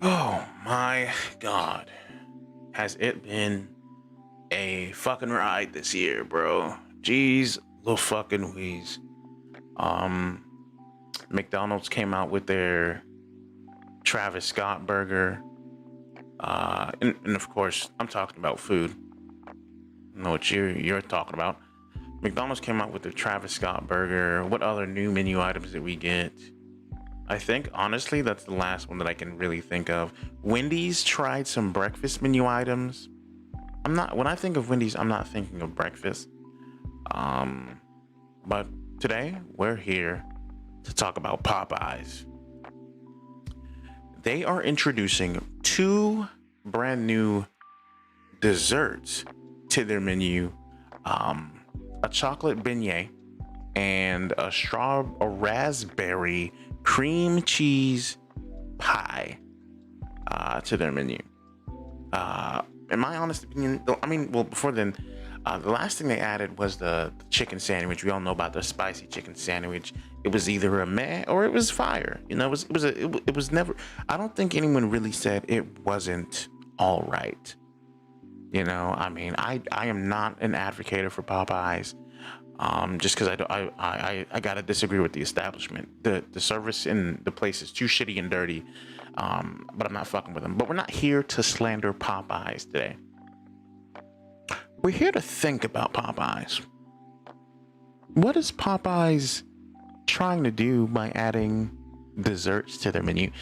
Oh my God. Has it been a fucking ride this year, bro? Jeez, little fucking wheeze. Um, McDonald's came out with their Travis Scott burger. And of course, I'm talking about food. I know what you're talking about. McDonald's came out with their Travis Scott burger. What other new menu items did we get? I think honestly that's the last one that I can really think of. Wendy's tried some breakfast menu items. When I think of Wendy's, I'm not thinking of breakfast. But today we're here to talk about Popeyes. They are introducing two brand new desserts to their menu. A chocolate beignet and a raspberry cream cheese pie to their menu. In my honest opinion, before then, the last thing they added was the chicken sandwich. We all know about the spicy chicken sandwich. It was either a meh or it was fire. You know, it was never. I don't think anyone really said it wasn't all right. You know, I am not an advocate for Popeyes. Just because I gotta disagree with the establishment. The service in the place is too shitty and dirty. But I'm not fucking with them. But we're not here to slander Popeyes today. We're here to think about Popeyes. What is Popeyes trying to do by adding desserts to their menu?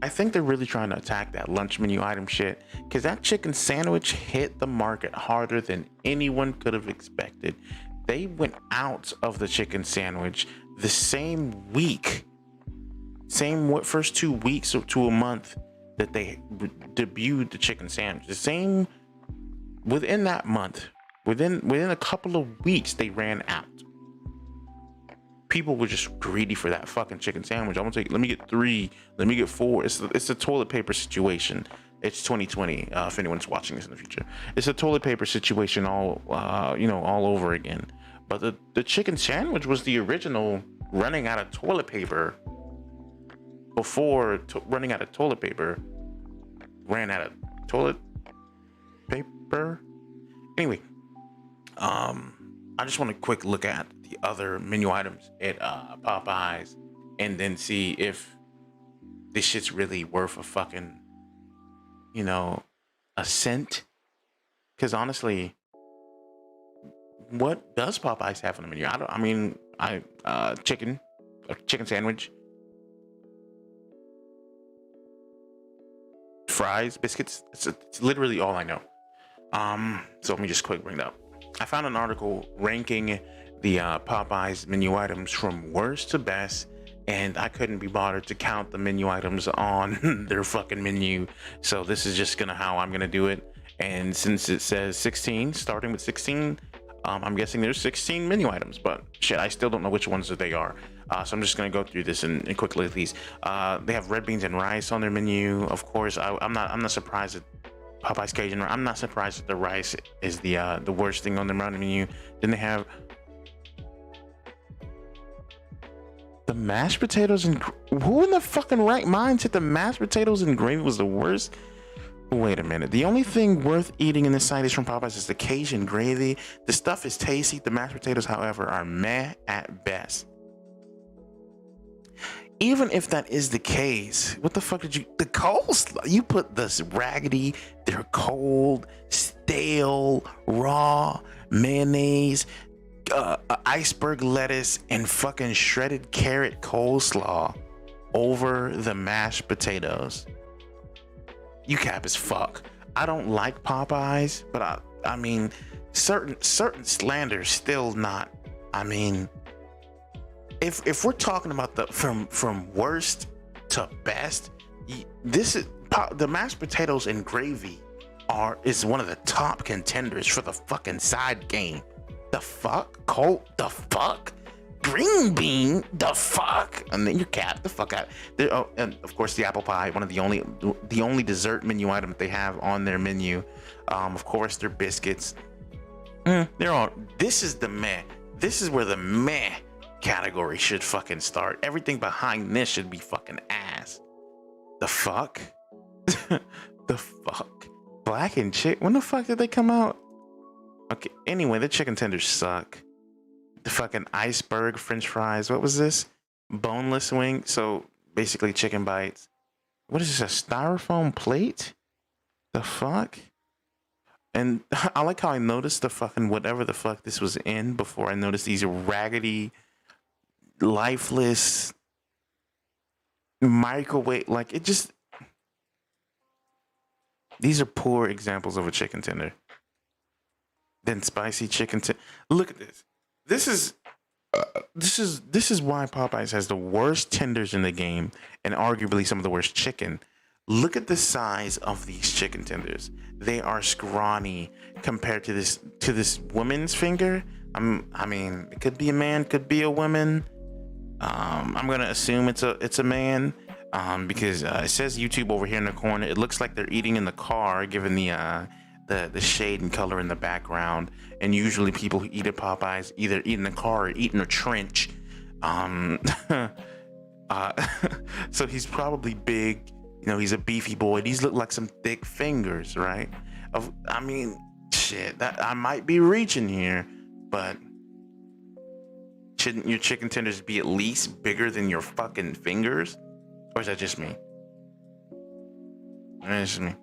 I think they're really trying to attack that lunch menu item shit, because that chicken sandwich hit the market harder than anyone could have expected. They went out of the chicken sandwich the same week, first 2 weeks or to a month that they debuted the chicken sandwich. The same within that month, within a couple of weeks, they ran out. People were just greedy for that fucking chicken sandwich. Let me get 3, let me get 4. It's a toilet paper situation. It's 2020. If anyone's watching this in the future, it's a toilet paper situation all over again. But the chicken sandwich was the original running out of toilet paper before running out of toilet paper ran out of toilet paper. Anyway, I just want a quick look at the other menu items at Popeyes and then see if this shit's really worth a fucking, a cent. Because honestly, what does Popeyes have on the menu? Chicken sandwich, fries, biscuits. It's literally all I know. So let me just quick bring it up. I found an article ranking the Popeyes menu items from worst to best, and I couldn't be bothered to count the menu items on their fucking menu. So this is just how I'm gonna do it. And since it says 16, starting with 16, I'm guessing there's 16 menu items, but shit, I still don't know which ones that they are. So I'm just gonna go through this and quickly at these. They have red beans and rice on their menu. Of course, I'm not surprised that Popeyes Cajun. I'm not surprised that the rice is the worst thing on the menu. Then they have the mashed potatoes and who in the fucking right mind said the mashed potatoes and gravy was the worst? Wait a minute. The only thing worth eating in this side is from Popeyes is the Cajun gravy. The stuff is tasty. The mashed potatoes, however, are meh at best. Even if that is the case, what the fuck did the coleslaw? You put this raggedy, they're cold, stale, raw mayonnaise, iceberg lettuce, and fucking shredded carrot coleslaw over the mashed potatoes. You cap as fuck. I don't like Popeyes, but certain slanders still not. If we're talking about from worst to best, this is the mashed potatoes and gravy is one of the top contenders for the fucking side game. The fuck? Colt? The fuck? Green bean? The fuck? And then you cap the fuck out. And of course the apple pie, one of the only dessert menu item that they have on their menu. Of course their biscuits. This is the meh. This is where the meh category should fucking start. Everything behind this should be fucking ass. The fuck? The fuck? Blackened chick? When the fuck did they come out? Okay, anyway, the chicken tenders suck. The fucking iceberg french fries. What was this? Boneless wing. So basically chicken bites. What is this? A styrofoam plate? The fuck? And I like how I noticed the fucking whatever the fuck this was in before I noticed these raggedy, lifeless microwave. Like it just. These are poor examples of a chicken tender. Then spicy chicken tender. Look at this. This is why Popeyes has the worst tenders in the game and arguably some of the worst chicken. Look at the size of these chicken tenders. They are scrawny compared to this woman's finger. I mean, it could be a man, could be a woman. I'm gonna assume it's a man. Because it says YouTube over here in the corner. It looks like they're eating in the car, given the shade and color in the background. And usually people who eat at Popeyes either eat in the car or eat in a trench. So he's probably big. You know, he's a beefy boy. These look like some thick fingers, right? I mean, shit. I might be reaching here, but shouldn't your chicken tenders be at least bigger than your fucking fingers? Or is that just me? It's just me.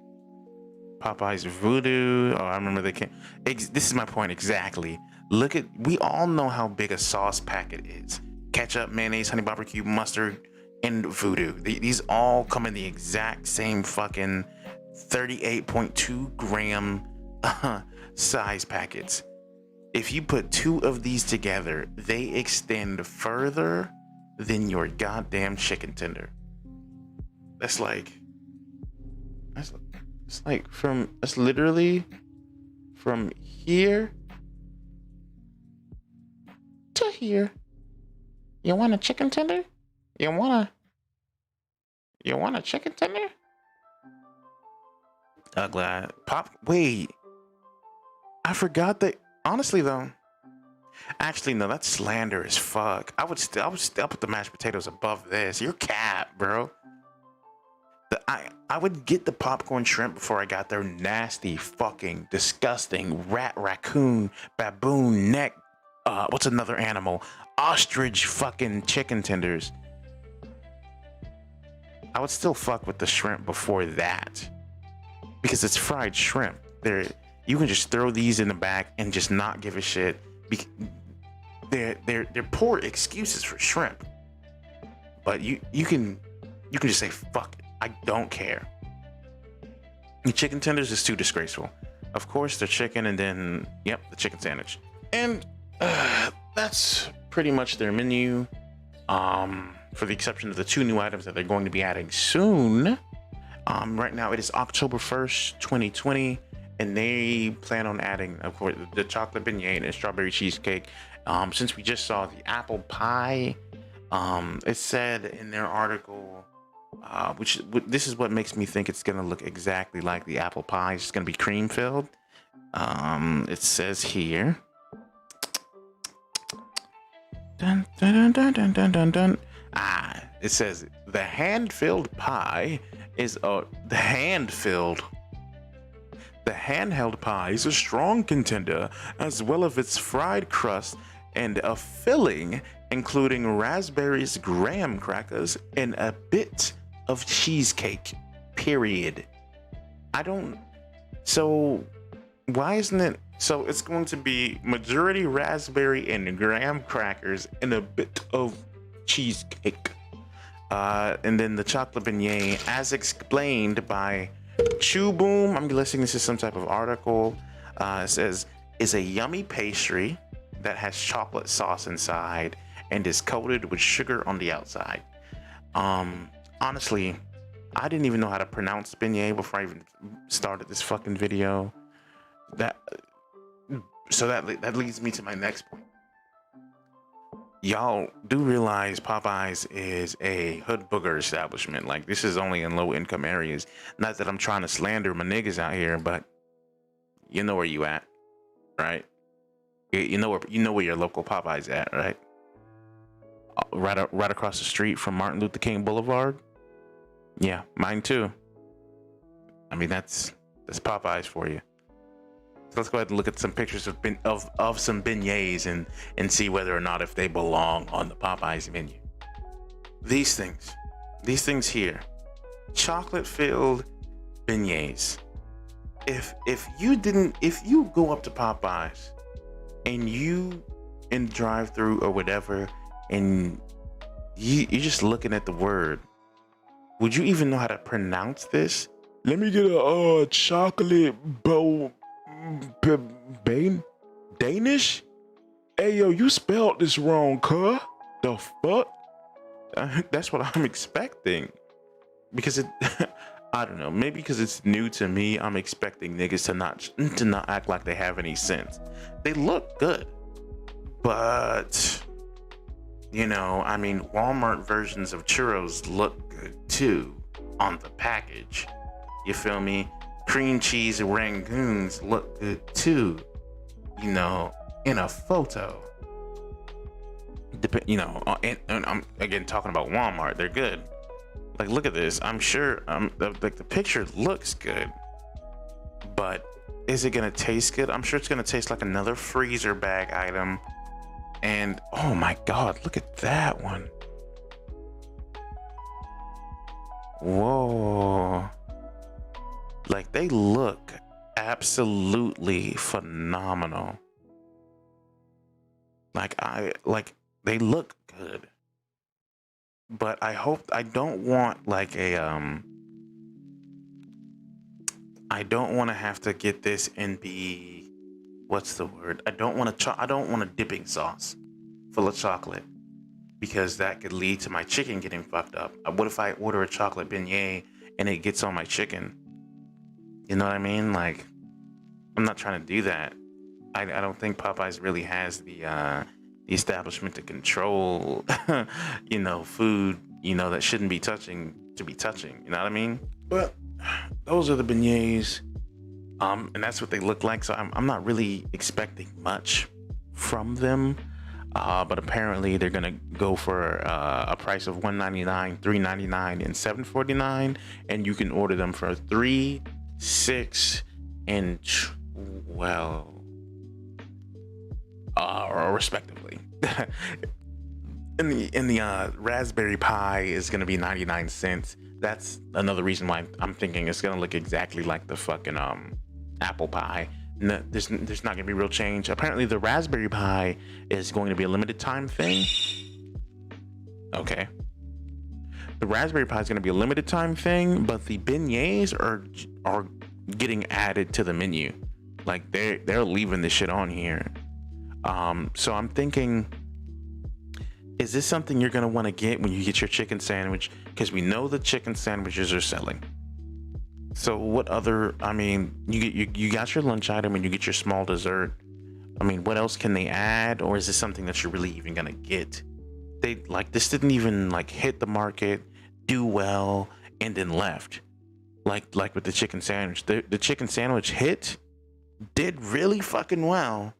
Popeyes Voodoo. Oh, I remember they came. This is my point exactly. Look at, we all know how big a sauce packet is. Ketchup, mayonnaise, honey barbecue, mustard, and Voodoo. These all come in the exact same fucking 38.2 gram size packets. If you put two of these together, they extend further than your goddamn chicken tender. That's literally from here to here. You want a chicken tender? You want a chicken tender? Glad wait. I forgot that, honestly though. Actually, no, that's slander as fuck. I would still put the mashed potatoes above this. You're cap, bro. I would get the popcorn shrimp before I got their nasty, fucking, disgusting raccoon, baboon, neck. What's another animal? Ostrich fucking chicken tenders. I would still fuck with the shrimp before that, because it's fried shrimp. You can just throw these in the back and just not give a shit. They're poor excuses for shrimp, but you can just say fuck it. I don't care. The chicken tenders is too disgraceful. Of course, they're chicken, and then yep, the chicken sandwich, and that's pretty much their menu. For the exception of the two new items that they're going to be adding soon. Right now it is October 1st, 2020. And they plan on adding, of course, the chocolate beignet and the strawberry cheesecake. Since we just saw the apple pie, it said in their article, this is what makes me think it's going to look exactly like the apple pie. It's going to be cream filled. It says here. Dun, dun, dun, dun, dun, dun, dun. It says the hand-filled pie is the handheld pie is a strong contender, as well as its fried crust and a filling, including raspberries, graham crackers, and a bit of cheesecake. Period. So why isn't it? So it's going to be majority raspberry and graham crackers and a bit of cheesecake. And then the chocolate beignet, as explained by Chew Boom, I'm guessing this is some type of article. It says, is a yummy pastry that has chocolate sauce inside and is coated with sugar on the outside. Honestly, I didn't even know how to pronounce beignet before I even started this fucking video. That leads me to my next point. Y'all do realize Popeyes is a hood booger establishment. Like, this is only in low income areas. Not that I'm trying to slander my niggas out here, but you know where you at, right? You know where your local Popeyes at, right? Right across the street from Martin Luther King Boulevard. Yeah, mine too. I mean, that's Popeyes for you. So let's go ahead and look at some pictures of some beignets and see whether or not if they belong on the Popeyes menu. These things here, chocolate filled beignets. If you go up to Popeyes and you in drive-through or whatever, and you're just looking at the word, would you even know how to pronounce this? Let me get a chocolate Danish. Hey yo, you spelled this wrong, cuh. The fuck? That's what I'm expecting. Because it, I don't know. Maybe because it's new to me, I'm expecting niggas to not act like they have any sense. They look good, but you know, I mean, Walmart versions of churros look good too on the package. You feel me? Cream cheese rangoons look good too, you know, in a photo. You know, and I'm again talking about Walmart. They're good. Like, look at this. I'm sure like the picture looks good, but is it gonna taste good? I'm sure it's gonna taste like another freezer bag item. And oh my god, look at that one. Whoa. Like, they look absolutely phenomenal. Like, they look good. But I don't want like a I don't want to have to get this and be, what's the word? I don't want a dipping sauce full of chocolate, because that could lead to my chicken getting fucked up. What if I order a chocolate beignet and it gets on my chicken? You know what I mean? Like, I'm not trying to do that. I don't think Popeyes really has the establishment to control, you know, food, you know, that shouldn't be touching to be touching. You know what I mean? But those are the beignets, and that's what they look like. So I'm not really expecting much from them. But apparently they're gonna go for a price of $1.99, $3.99, and $7.49, and you can order them for $3, $6, and $12, respectively. In the raspberry pie is gonna be 99 cents. That's another reason why I'm thinking it's gonna look exactly like the fucking apple pie. No, there's not gonna be real change. Apparently the raspberry pie is going to be a limited time thing. Okay, the raspberry pie is going to be a limited time thing, but the beignets are getting added to the menu. Like, they're leaving this shit on here. So I'm thinking, is this something you're gonna want to get when you get your chicken sandwich? Because we know the chicken sandwiches are selling. So what other, I mean, you got your lunch item and you get your small dessert. I mean, what else can they add? Or is this something that you're really even gonna get? They, like, this didn't even like hit the market, do well, and then left. Like with the chicken sandwich. The chicken sandwich did really fucking well.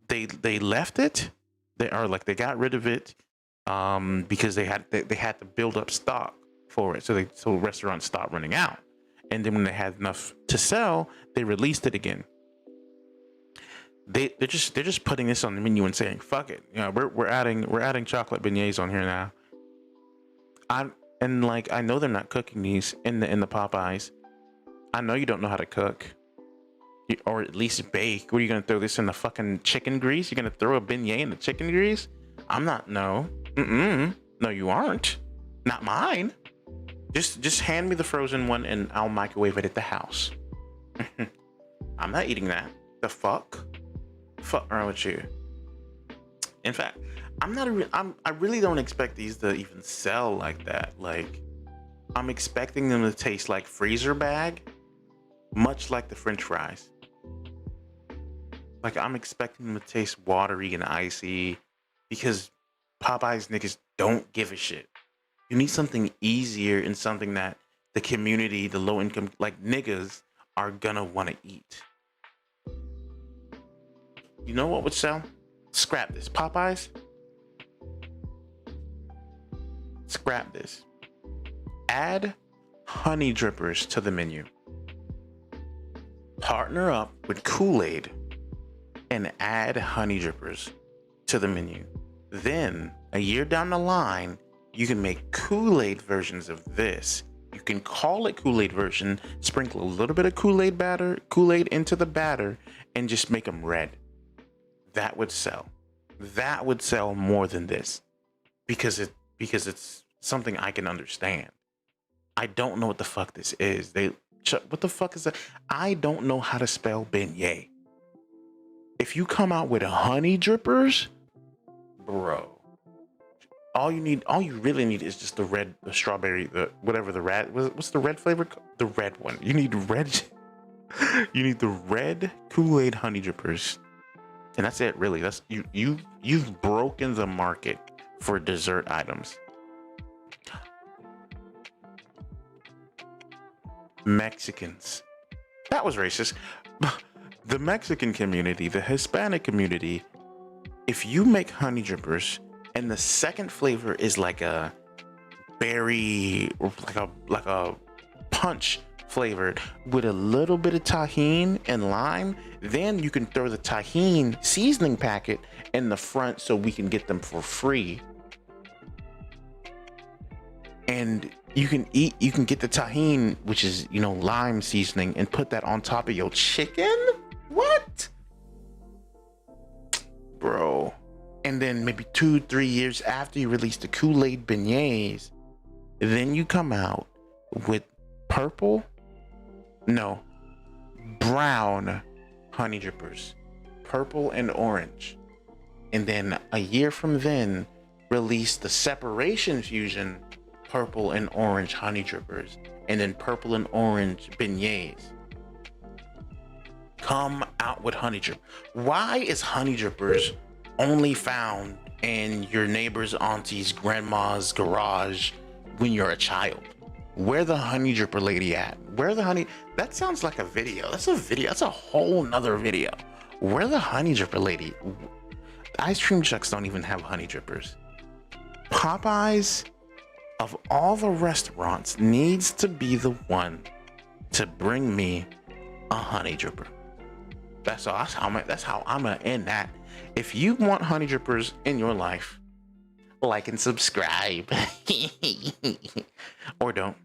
They left it. They got rid of it because they had to build up stock for it. So restaurants stopped running out. And then when they had enough to sell, they released it again. They're just putting this on the menu and saying, fuck it. You know, we're adding chocolate beignets on here now. I know they're not cooking these in the Popeyes. I know you don't know how to cook. Or at least bake. What are you gonna throw this in the fucking chicken grease? You're gonna throw a beignet in the chicken grease? I'm not, no. No, you aren't. Not mine. Just hand me the frozen one and I'll microwave it at the house. I'm not eating that. The fuck? Fuck wrong with you? In fact, I really don't expect these to even sell like that. Like, I'm expecting them to taste like freezer bag, much like the French fries. Like, I'm expecting them to taste watery and icy, because Popeyes niggas don't give a shit. You need something easier and something that the community, the low income, like, niggas are gonna want to eat. You know what would sell? Scrap this. Popeyes? Scrap this. Add honey drippers to the menu. Partner up with Kool-Aid and add honey drippers to the menu. Then, a year down the line, you can make Kool-Aid versions of this. You can call it Kool-Aid version, sprinkle a little bit of Kool-Aid into the batter, and just make them red. That would sell. That would sell more than this, because it's something I can understand. I don't know what the fuck this is. What the fuck is that? I don't know how to spell beignet. If you come out with honey drippers, bro, all you really need is just the strawberry, what's the red flavor? The red one. You need the red Kool-Aid honey drippers. And that's it, really. That's you've broken the market for dessert items. Mexicans. That was racist. The Mexican community, the Hispanic community, if you make honey drippers and the second flavor is like a berry, like a punch flavored with a little bit of tahini and lime, then you can throw the tahini seasoning packet in the front so we can get them for free. And you can get the tahini, which is, lime seasoning, and put that on top of your chicken. What? Bro. And then maybe 2-3 years after you release the Kool-Aid beignets, then you come out with brown honey drippers, purple and orange. And then a year from then, release the Separation Fusion purple and orange honey drippers, and then purple and orange beignets. Come out with honey drip. Why is honey drippers only found in your neighbor's auntie's grandma's garage when you're a child? Where the honey dripper lady at? That sounds like a video. That's a video. That's a whole nother video. Where the honey dripper lady? Ice cream trucks don't even have honey drippers. Popeyes, of all the restaurants, needs to be the one to bring me a honey dripper. That's how I'm gonna end that. If you want honey drippers in your life, like and subscribe. Or don't.